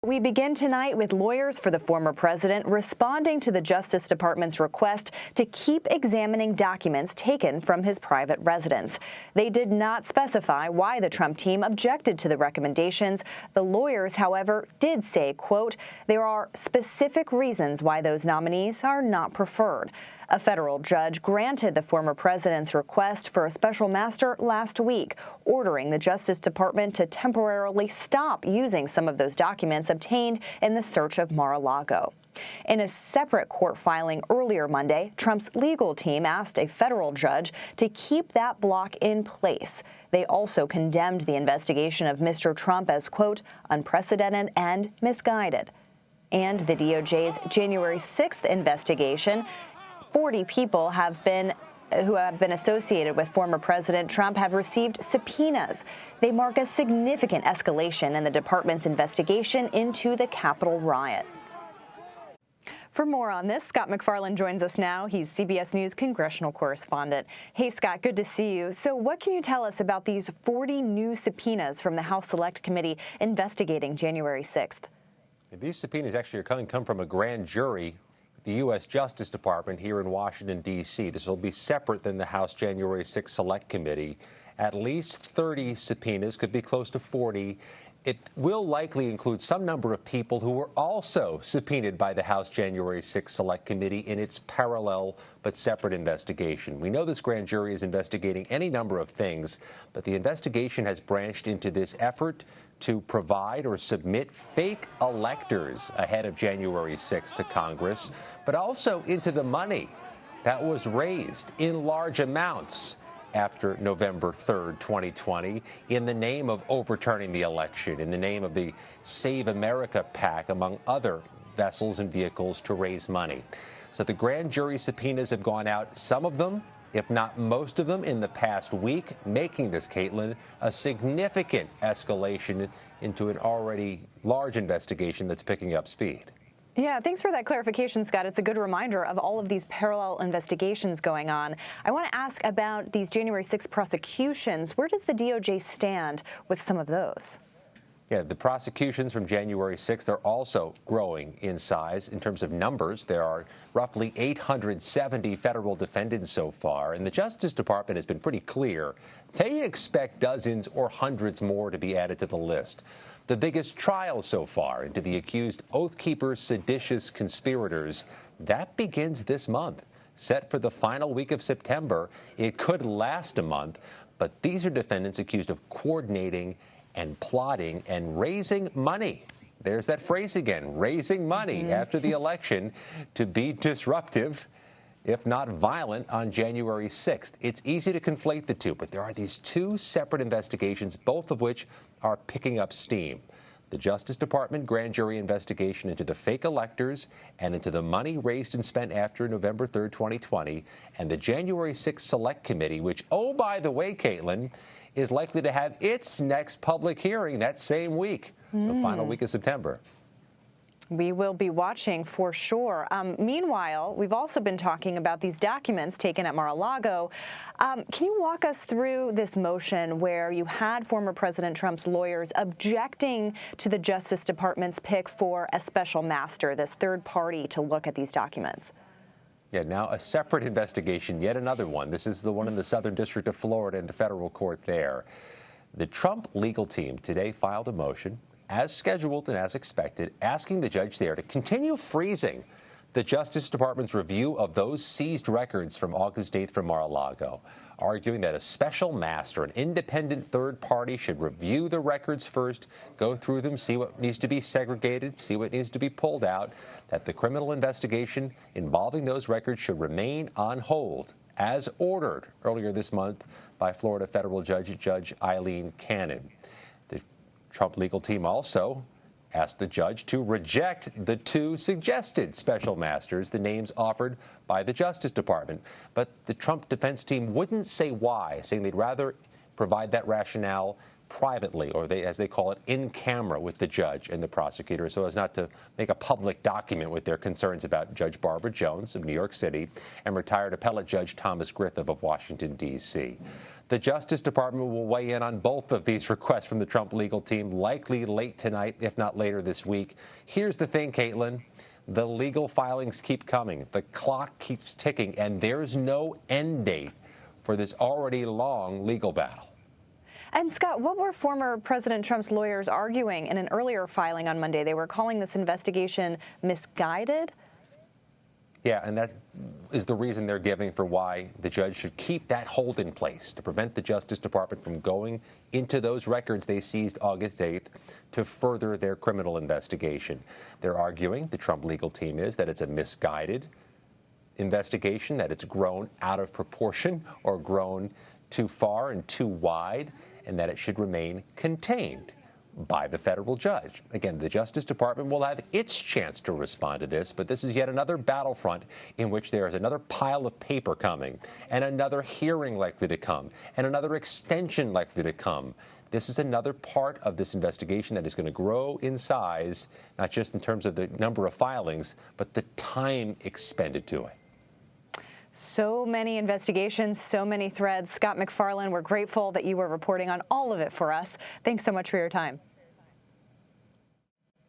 We begin tonight with lawyers for the former president responding to the Justice Department's request to keep examining documents taken from his private residence. They did not specify why the Trump team objected to the recommendations. The lawyers, however, did say, quote, there are specific reasons why those nominees are not preferred. A federal judge granted the former president's request for a special master last week, ordering the Justice Department to temporarily stop using some of those documents obtained in the search of Mar-a-Lago. In a separate court filing earlier Monday, Trump's legal team asked a federal judge to keep that block in place. They also condemned the investigation of Mr. Trump as, quote, unprecedented and misguided. And the DOJ's January 6th investigation, 40 people who have been associated with former President Trump have received subpoenas. They mark a significant escalation in the department's investigation into the Capitol riot. For more on this, Scott MacFarlane joins us now. He's CBS News congressional correspondent. Hey, Scott, good to see you. So what can you tell us about these 40 new subpoenas from the House Select Committee investigating January 6th? These subpoenas actually come from a grand jury, the U.S. Justice Department here in Washington, D.C. This will be separate than the House January 6th Select Committee. At least 30 subpoenas, could be close to 40. It will likely include some number of people who were also subpoenaed by the House January 6th Select Committee in its parallel but separate investigation. We know this grand jury is investigating any number of things, but the investigation has branched into this effort to provide or submit fake electors ahead of January 6th to Congress, but also into the money that was raised in large amounts after November 3rd, 2020, in the name of overturning the election, in the name of the Save America PAC, among other vessels and vehicles to raise money. So the grand jury subpoenas have gone out, some of them, if not most of them, in the past week, making this, Caitlin, a significant escalation into an already large investigation that's picking up speed. Yeah, thanks for that clarification, Scott. It's a good reminder of all of these parallel investigations going on. I want to ask about these January 6th prosecutions. Where does the DOJ stand with some of those? Yeah, the prosecutions from January 6th are also growing in size in terms of numbers. There are roughly 870 federal defendants so far, and the Justice Department has been pretty clear. They expect dozens or hundreds more to be added to the list. The biggest trial so far into the accused Oath Keepers seditious conspirators, that begins this month. Set for the final week of September, it could last a month, but these are defendants accused of coordinating and plotting and raising money. There's that phrase again, raising money after the election to be disruptive, if not violent, on January 6th. It's easy to conflate the two, but there are these two separate investigations, both of which are picking up steam. The Justice Department grand jury investigation into the fake electors and into the money raised and spent after November 3rd, 2020, and the January 6th Select Committee, which, oh, by the way, Caitlin, is likely to have its next public hearing that same week, the final week of September. We will be watching for sure. Meanwhile, we've also been talking about these documents taken at Mar-a-Lago. Can you walk us through this motion where you had former President Trump's lawyers objecting to the Justice Department's pick for a special master, this third party to look at these documents? Yeah, now a separate investigation, yet another one. This is the one in the Southern District of Florida in the federal court there. The Trump legal team today filed a motion, as scheduled and as expected, asking the judge there to continue freezing the Justice Department's review of those seized records from August 8th from Mar-a-Lago, arguing that a special master, an independent third party, should review the records first, go through them, see what needs to be segregated, see what needs to be pulled out, that the criminal investigation involving those records should remain on hold, as ordered earlier this month by Florida federal Judge Eileen Cannon. The Trump legal team also asked the judge to reject the two suggested special masters, the names offered by the Justice Department. But the Trump defense team wouldn't say why, saying they'd rather provide that rationale privately, or as they call it, in camera with the judge and the prosecutor, so as not to make a public document with their concerns about Judge Barbara Jones of New York City and retired appellate judge Thomas Griffith of Washington, D.C. The Justice Department will weigh in on both of these requests from the Trump legal team, likely late tonight, if not later this week. Here's the thing, Caitlin. The legal filings keep coming. The clock keeps ticking, and there's no end date for this already long legal battle. And Scott, what were former President Trump's lawyers arguing in an earlier filing on Monday? They were calling this investigation misguided. Yeah, and that is the reason they're giving for why the judge should keep that hold in place to prevent the Justice Department from going into those records they seized August 8th to further their criminal investigation. They're arguing, the Trump legal team is, that it's a misguided investigation, that it's grown out of proportion or grown too far and too wide, and that it should remain contained by the federal judge. Again, the Justice Department will have its chance to respond to this, but this is yet another battlefront in which there is another pile of paper coming, and another hearing likely to come, and another extension likely to come. This is another part of this investigation that is going to grow in size, not just in terms of the number of filings, but the time expended to it. So many investigations, so many threads. Scott MacFarlane, we're grateful that you were reporting on all of it for us. Thanks so much for your time.